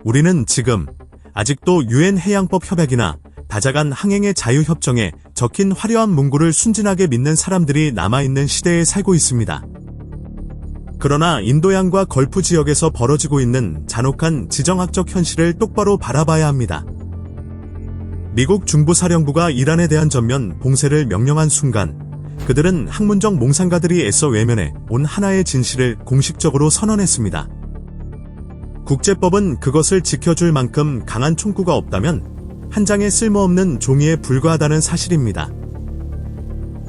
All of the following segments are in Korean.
우리는 지금 아직도 유엔 해양법 협약이나 다자간 항행의 자유협정에 적힌 화려한 문구를 순진하게 믿는 사람들이 남아있는 시대에 살고 있습니다. 그러나 인도양과 걸프 지역에서 벌어지고 있는 잔혹한 지정학적 현실을 똑바로 바라봐야 합니다. 미국 중부사령부가 이란에 대한 전면 봉쇄를 명령한 순간 그들은 학문적 몽상가들이 애써 외면해 온 하나의 진실을 공식적으로 선언했습니다. 국제법은 그것을 지켜줄 만큼 강한 총구가 없다면 한 장의 쓸모없는 종이에 불과하다는 사실입니다.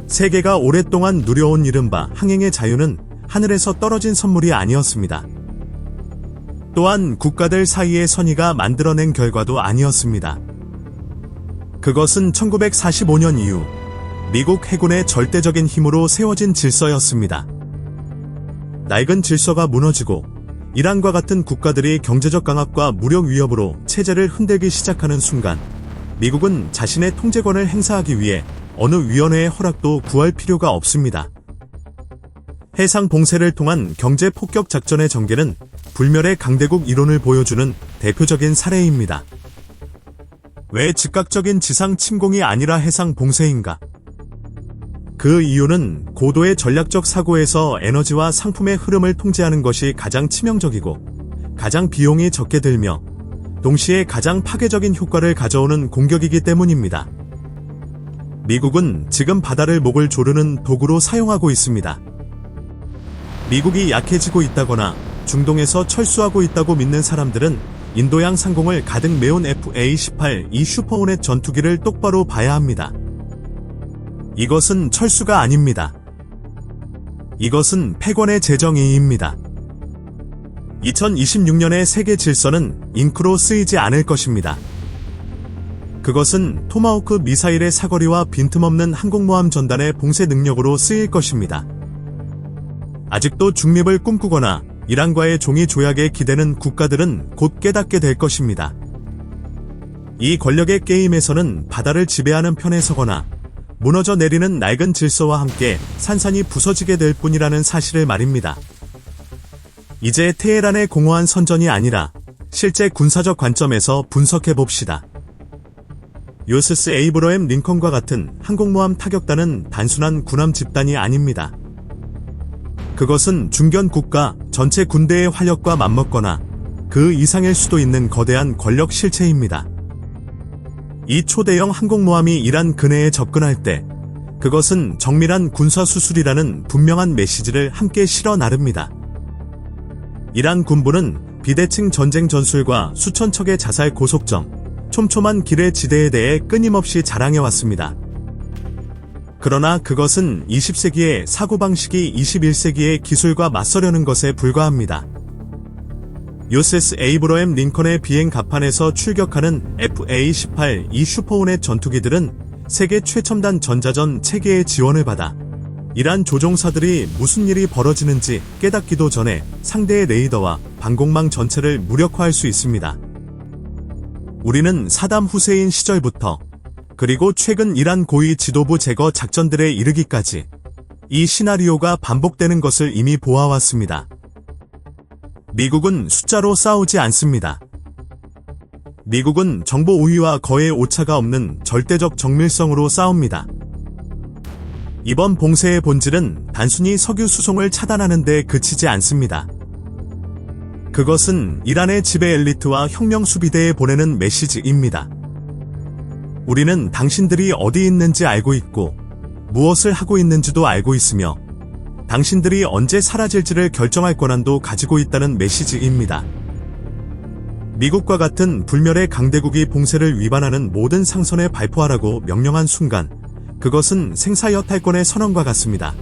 세계가 오랫동안 누려온 이른바 항행의 자유는 하늘에서 떨어진 선물이 아니었습니다. 또한 국가들 사이의 선의가 만들어낸 결과도 아니었습니다. 그것은 1945년 이후 미국 해군의 절대적인 힘으로 세워진 질서였습니다. 낡은 질서가 무너지고 이란과 같은 국가들이 경제적 강압과 무력 위협으로 체제를 흔들기 시작하는 순간 미국은 자신의 통제권을 행사하기 위해 어느 위원회의 허락도 구할 필요가 없습니다. 해상 봉쇄를 통한 경제 폭격 작전의 전개는 불멸의 강대국 이론을 보여주는 대표적인 사례입니다. 왜 즉각적인 지상 침공이 아니라 해상 봉쇄인가? 그 이유는 고도의 전략적 사고에서 에너지와 상품의 흐름을 통제하는 것이 가장 치명적이고 가장 비용이 적게 들며 동시에 가장 파괴적인 효과를 가져오는 공격이기 때문입니다. 미국은 지금 바다를 목을 조르는 도구로 사용하고 있습니다. 미국이 약해지고 있다거나 중동에서 철수하고 있다고 믿는 사람들은 인도양 상공을 가득 메운 F-18E 슈퍼호넷 전투기를 똑바로 봐야 합니다. 이것은 철수가 아닙니다. 이것은 패권의 재정의입니다. 2026년의 세계 질서는 잉크로 쓰이지 않을 것입니다. 그것은 토마호크 미사일의 사거리와 빈틈없는 항공모함 전단의 봉쇄 능력으로 쓰일 것입니다. 아직도 중립을 꿈꾸거나 이란과의 종이 조약에 기대는 국가들은 곧 깨닫게 될 것입니다. 이 권력의 게임에서는 바다를 지배하는 편에 서거나 무너져 내리는 낡은 질서와 함께 산산이 부서지게 될 뿐이라는 사실을 말입니다. 이제 테헤란의 공허한 선전이 아니라 실제 군사적 관점에서 분석해봅시다. 요세스 에이브러햄 링컨과 같은 항공모함 타격단은 단순한 군함 집단이 아닙니다. 그것은 중견 국가 전체 군대의 활력과 맞먹거나 그 이상일 수도 있는 거대한 권력 실체입니다. 이 초대형 항공모함이 이란 근해에 접근할 때 그것은 정밀한 군사수술이라는 분명한 메시지를 함께 실어 나릅니다. 이란 군부는 비대칭 전쟁 전술과 수천 척의 자살 고속정, 촘촘한 길의 지대에 대해 끊임없이 자랑해왔습니다. 그러나 그것은 20세기의 사고방식이 21세기의 기술과 맞서려는 것에 불과합니다. 요세스 에이브러햄 링컨의 비행 갑판에서 출격하는 F-18E 슈퍼호넷 전투기들은 세계 최첨단 전자전 체계의 지원을 받아 이란 조종사들이 무슨 일이 벌어지는지 깨닫기도 전에 상대의 레이더와 방공망 전체를 무력화할 수 있습니다. 우리는 사담 후세인 시절부터 그리고 최근 이란 고위 지도부 제거 작전들에 이르기까지 이 시나리오가 반복되는 것을 이미 보아왔습니다. 미국은 숫자로 싸우지 않습니다. 미국은 정보 우위와 거의 오차가 없는 절대적 정밀성으로 싸웁니다. 이번 봉쇄의 본질은 단순히 석유 수송을 차단하는 데 그치지 않습니다. 그것은 이란의 지배 엘리트와 혁명 수비대에 보내는 메시지입니다. 우리는 당신들이 어디 있는지 알고 있고 무엇을 하고 있는지도 알고 있으며 당신들이 언제 사라질지를 결정할 권한도 가지고 있다는 메시지입니다. 미국과 같은 불멸의 강대국이 봉쇄를 위반하는 모든 상선에 발포하라고 명령한 순간 그것은 생사여탈권의 선언과 같습니다.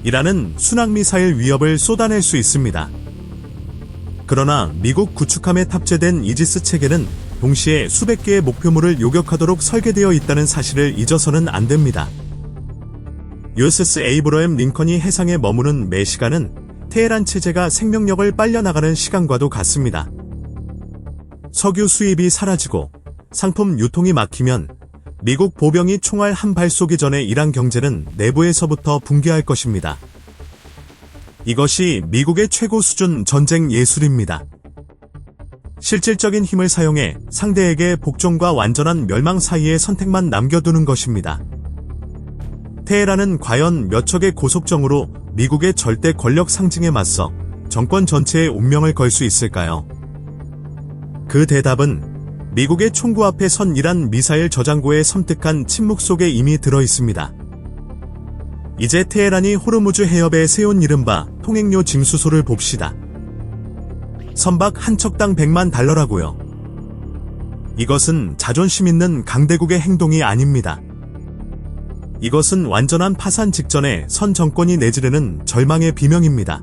이란은 순항미사일 위협을 쏟아낼 수 있습니다. 그러나 미국 구축함에 탑재된 이지스 체계는 동시에 수백 개의 목표물을 요격하도록 설계되어 있다는 사실을 잊어서는 안 됩니다. 요세스 에이브러햄 링컨이 해상에 머무는 매 시간은 테헤란 체제가 생명력을 빨려나가는 시간과도 같습니다. 석유 수입이 사라지고 상품 유통이 막히면 미국 보병이 총알 한 발 쏘기 전에 이란 경제는 내부에서부터 붕괴할 것입니다. 이것이 미국의 최고 수준 전쟁 예술입니다. 실질적인 힘을 사용해 상대에게 복종과 완전한 멸망 사이의 선택만 남겨두는 것입니다. 테헤란은 과연 몇 척의 고속정으로 미국의 절대 권력 상징에 맞서 정권 전체의 운명을 걸 수 있을까요? 그 대답은 미국의 총구 앞에 선 이란 미사일 저장고의 섬뜩한 침묵 속에 이미 들어 있습니다. 이제 테헤란이 호르무즈 해협에 세운 이른바 통행료 징수소를 봅시다. 선박 한 척당 $100만 라고요. 이것은 자존심 있는 강대국의 행동이 아닙니다. 이것은 완전한 파산 직전에 선 정권이 내지르는 절망의 비명입니다.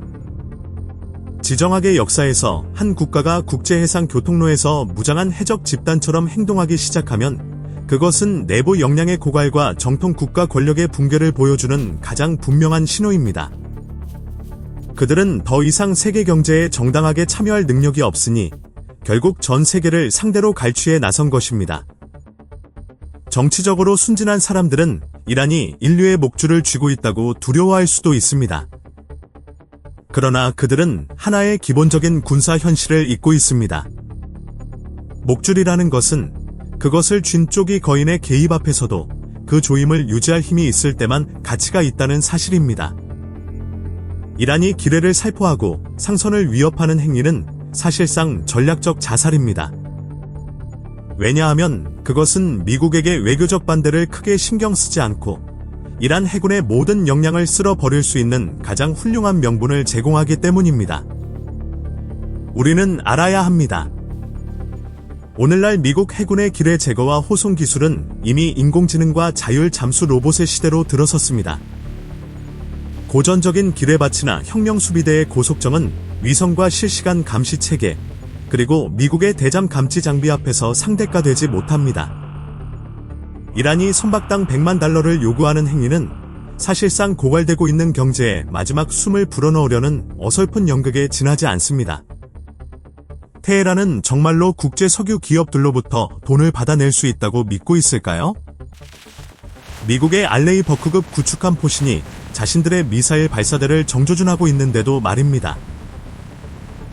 지정학의 역사에서 한 국가가 국제해상 교통로에서 무장한 해적 집단처럼 행동하기 시작하면 그것은 내부 역량의 고갈과 정통 국가 권력의 붕괴를 보여주는 가장 분명한 신호입니다. 그들은 더 이상 세계 경제에 정당하게 참여할 능력이 없으니 결국 전 세계를 상대로 갈취해 나선 것입니다. 정치적으로 순진한 사람들은 이란이 인류의 목줄을 쥐고 있다고 두려워할 수도 있습니다. 그러나 그들은 하나의 기본적인 군사 현실을 잊고 있습니다. 목줄이라는 것은 그것을 쥔 쪽이 거인의 개입 앞에서도 그 조임을 유지할 힘이 있을 때만 가치가 있다는 사실입니다. 이란이 기뢰를 살포하고 상선을 위협하는 행위는 사실상 전략적 자살입니다. 왜냐하면 그것은 미국에게 외교적 반대를 크게 신경 쓰지 않고 이란 해군의 모든 역량을 쓸어버릴 수 있는 가장 훌륭한 명분을 제공하기 때문입니다. 우리는 알아야 합니다. 오늘날 미국 해군의 기뢰 제거와 호송 기술은 이미 인공지능과 자율 잠수 로봇의 시대로 들어섰습니다. 고전적인 기뢰밭이나 혁명수비대의 고속정은 위성과 실시간 감시 체계, 그리고 미국의 대잠 감지 장비 앞에서 상대가 되지 못합니다. 이란이 선박당 $100만 요구하는 행위는 사실상 고갈되고 있는 경제에 마지막 숨을 불어넣으려는 어설픈 연극에 지나지 않습니다. 테헤란은 정말로 국제 석유 기업들로부터 돈을 받아낼 수 있다고 믿고 있을까요? 미국의 알레이 버크급 구축함 포신이 자신들의 미사일 발사대를 정조준하고 있는데도 말입니다.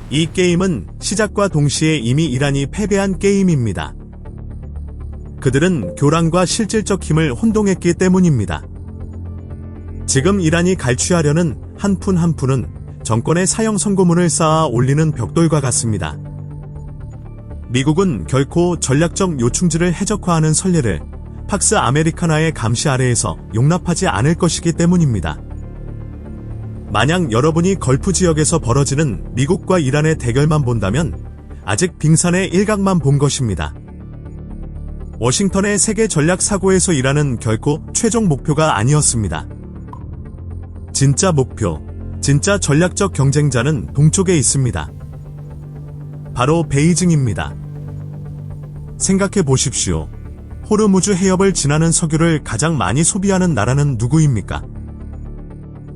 이 게임은 시작과 동시에 이미 이란이 패배한 게임입니다. 그들은 교란과 실질적 힘을 혼동했기 때문입니다. 지금 이란이 갈취하려는 한 푼 한 푼은 정권의 사형 선고문을 쌓아 올리는 벽돌과 같습니다. 미국은 결코 전략적 요충지를 해적화하는 선례를 팍스 아메리카나의 감시 아래에서 용납하지 않을 것이기 때문입니다. 만약 여러분이 걸프 지역에서 벌어지는 미국과 이란의 대결만 본다면 아직 빙산의 일각만 본 것입니다. 워싱턴의 세계 전략 사고에서 이란은 결코 최종 목표가 아니었습니다. 진짜 목표, 진짜 전략적 경쟁자는 동쪽에 있습니다. 바로 베이징입니다. 생각해 보십시오. 호르무즈 해협을 지나는 석유를 가장 많이 소비하는 나라는 누구입니까?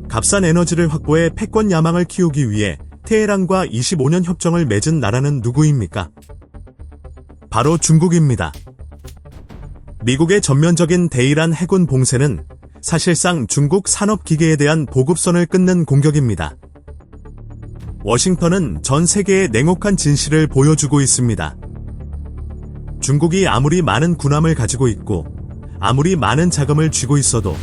값싼 에너지를 확보해 패권 야망을 키우기 위해 테헤란과 25년 협정을 맺은 나라는 누구입니까? 바로 중국입니다. 미국의 전면적인 대이란 해군 봉쇄는 사실상 중국 산업기계에 대한 보급선을 끊는 공격입니다. 워싱턴은 전 세계에 냉혹한 진실을 보여주고 있습니다. 중국이 아무리 많은 군함을 가지고 있고 아무리 많은 자금을 쥐고 있어도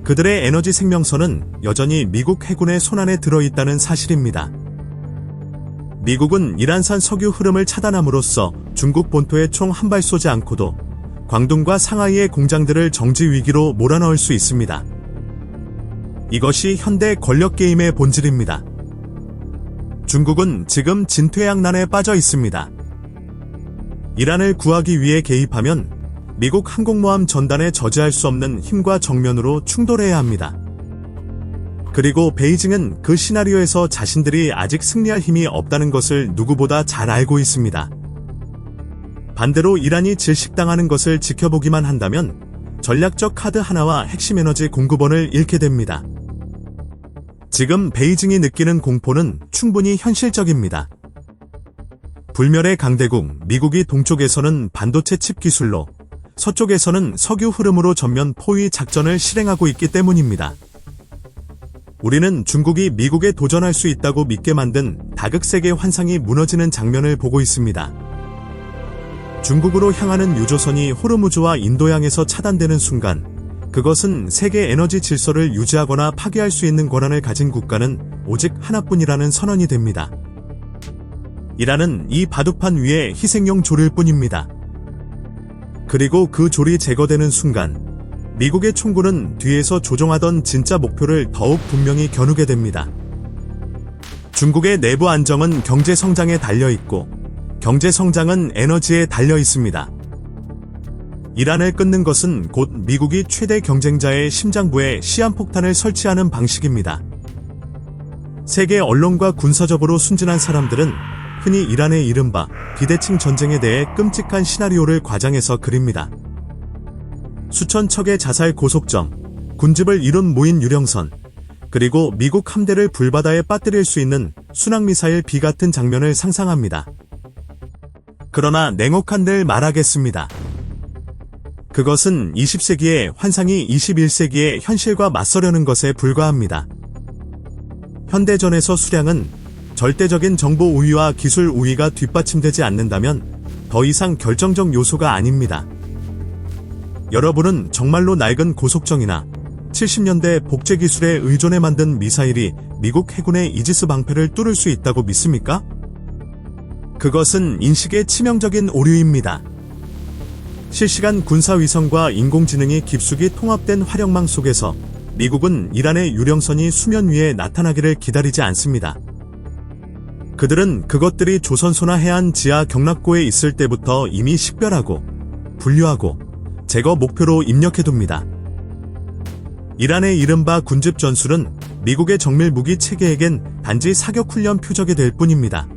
그들의 에너지 생명선은 여전히 미국 해군의 손안에 들어있다는 사실입니다. 미국은 이란산 석유 흐름을 차단함으로써 중국 본토에 총 한 발 쏘지 않고도 광둥과 상하이의 공장들을 정지 위기로 몰아넣을 수 있습니다. 이것이 현대 권력 게임의 본질입니다. 중국은 지금 진퇴양난에 빠져 있습니다. 이란을 구하기 위해 개입하면 미국 항공모함 전단에 저지할 수 없는 힘과 정면으로 충돌해야 합니다. 그리고 베이징은 그 시나리오에서 자신들이 아직 승리할 힘이 없다는 것을 누구보다 잘 알고 있습니다. 반대로 이란이 질식당하는 것을 지켜보기만 한다면 전략적 카드 하나와 핵심 에너지 공급원을 잃게 됩니다. 지금 베이징이 느끼는 공포는 충분히 현실적입니다. 불멸의 강대국 미국이 동쪽에서는 반도체 칩 기술로, 서쪽에서는 석유 흐름으로 전면 포위 작전을 실행하고 있기 때문입니다. 우리는 중국이 미국에 도전할 수 있다고 믿게 만든 다극세계 환상이 무너지는 장면을 보고 있습니다. 중국으로 향하는 유조선이 호르무즈와 인도양에서 차단되는 순간, 그것은 세계 에너지 질서를 유지하거나 파괴할 수 있는 권한을 가진 국가는 오직 하나뿐이라는 선언이 됩니다. 이란은 이 바둑판 위에 희생용 조릴 뿐입니다. 그리고 그 조리 제거되는 순간, 미국의 총구는 뒤에서 조종하던 진짜 목표를 더욱 분명히 겨누게 됩니다. 중국의 내부 안정은 경제 성장에 달려 있고, 경제 성장은 에너지에 달려 있습니다. 이란을 끊는 것은 곧 미국이 최대 경쟁자의 심장부에 시한폭탄을 설치하는 방식입니다. 세계 언론과 군사적으로 순진한 사람들은 흔히 이란의 이른바 비대칭 전쟁에 대해 끔찍한 시나리오를 과장해서 그립니다. 수천 척의 자살 고속정, 군집을 이룬 무인 유령선, 그리고 미국 함대를 불바다에 빠뜨릴 수 있는 순항미사일 비 같은 장면을 상상합니다. 그러나 냉혹한 늘 말하겠습니다. 그것은 20세기의 환상이 21세기의 현실과 맞서려는 것에 불과합니다. 현대전에서 수량은 절대적인 정보 우위와 기술 우위가 뒷받침되지 않는다면 더 이상 결정적 요소가 아닙니다. 여러분은 정말로 낡은 고속정이나 70년대 복제 기술에 의존해 만든 미사일이 미국 해군의 이지스 방패를 뚫을 수 있다고 믿습니까? 그것은 인식의 치명적인 오류입니다. 실시간 군사위성과 인공지능이 깊숙이 통합된 활용망 속에서 미국은 이란의 유령선이 수면 위에 나타나기를 기다리지 않습니다. 그들은 그것들이 조선소나 해안 지하 경납고에 있을 때부터 이미 식별하고 분류하고 제거 목표로 입력해둡니다. 이란의 이른바 군집 전술은 미국의 정밀 무기 체계에겐 단지 사격훈련 표적이 될 뿐입니다.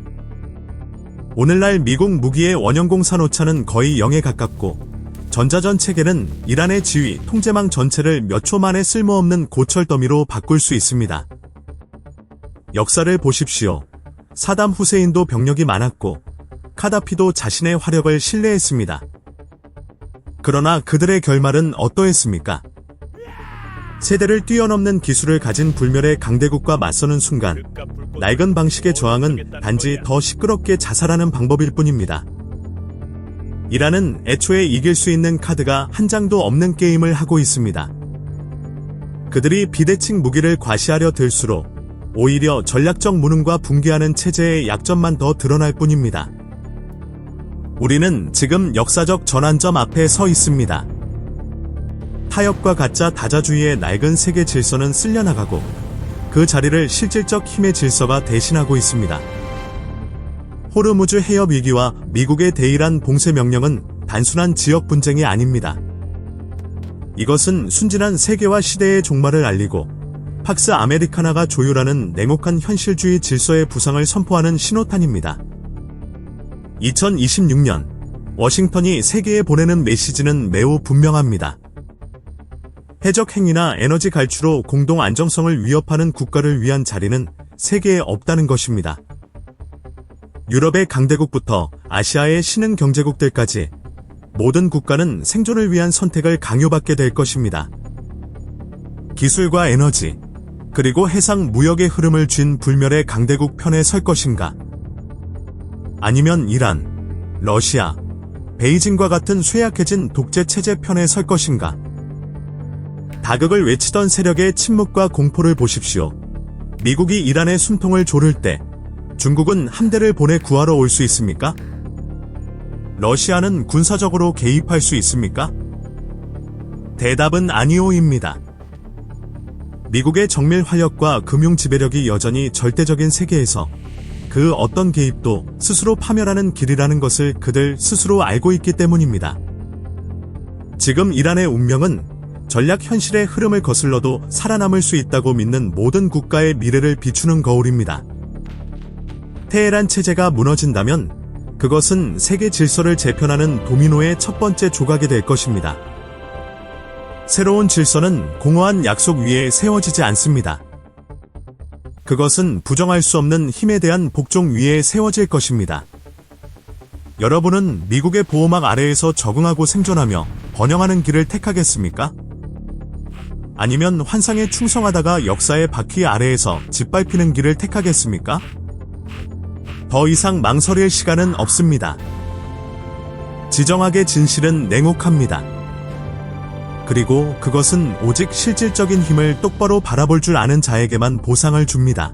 오늘날 미국 무기의 원형공 산오차는 거의 0에 가깝고 전자전 체계는 이란의 지휘, 통제망 전체를 몇 초 만에 쓸모없는 고철 더미로 바꿀 수 있습니다. 역사를 보십시오. 사담 후세인도 병력이 많았고 카다피도 자신의 화력을 신뢰했습니다. 그러나 그들의 결말은 어떠했습니까? 세대를 뛰어넘는 기술을 가진 불멸의 강대국과 맞서는 순간 낡은 방식의 저항은 단지 더 시끄럽게 자살하는 방법일 뿐입니다. 이란은 애초에 이길 수 있는 카드가 한 장도 없는 게임을 하고 있습니다. 그들이 비대칭 무기를 과시하려 들수록 오히려 전략적 무능과 붕괴하는 체제의 약점만 더 드러날 뿐입니다. 우리는 지금 역사적 전환점 앞에 서 있습니다. 타협과 가짜 다자주의의 낡은 세계 질서는 쓸려나가고 그 자리를 실질적 힘의 질서가 대신하고 있습니다. 호르무즈 해협 위기와 미국의 대이란 봉쇄 명령은 단순한 지역 분쟁이 아닙니다. 이것은 순진한 세계화 시대의 종말을 알리고 팍스 아메리카나가 조율하는 냉혹한 현실주의 질서의 부상을 선포하는 신호탄입니다. 2026년 워싱턴이 세계에 보내는 메시지는 매우 분명합니다. 해적 행위나 에너지 갈취로 공동 안정성을 위협하는 국가를 위한 자리는 세계에 없다는 것입니다. 유럽의 강대국부터 아시아의 신흥 경제국들까지 모든 국가는 생존을 위한 선택을 강요받게 될 것입니다. 기술과 에너지, 그리고 해상 무역의 흐름을 쥔 불멸의 강대국 편에 설 것인가? 아니면 이란, 러시아, 베이징과 같은 쇠약해진 독재 체제 편에 설 것인가? 다극을 외치던 세력의 침묵과 공포를 보십시오. 미국이 이란의 숨통을 조를 때 중국은 함대를 보내 구하러 올 수 있습니까? 러시아는 군사적으로 개입할 수 있습니까? 대답은 아니오입니다. 미국의 정밀 활력과 금융 지배력이 여전히 절대적인 세계에서 그 어떤 개입도 스스로 파멸하는 길이라는 것을 그들 스스로 알고 있기 때문입니다. 지금 이란의 운명은 전략 현실의 흐름을 거슬러도 살아남을 수 있다고 믿는 모든 국가의 미래를 비추는 거울입니다. 테헤란 체제가 무너진다면 그것은 세계 질서를 재편하는 도미노의 첫 번째 조각이 될 것입니다. 새로운 질서는 공허한 약속 위에 세워지지 않습니다. 그것은 부정할 수 없는 힘에 대한 복종 위에 세워질 것입니다. 여러분은 미국의 보호막 아래에서 적응하고 생존하며 번영하는 길을 택하겠습니까? 아니면 환상에 충성하다가 역사의 바퀴 아래에서 짓밟히는 길을 택하겠습니까? 더 이상 망설일 시간은 없습니다. 지정학의 진실은 냉혹합니다. 그리고 그것은 오직 실질적인 힘을 똑바로 바라볼 줄 아는 자에게만 보상을 줍니다.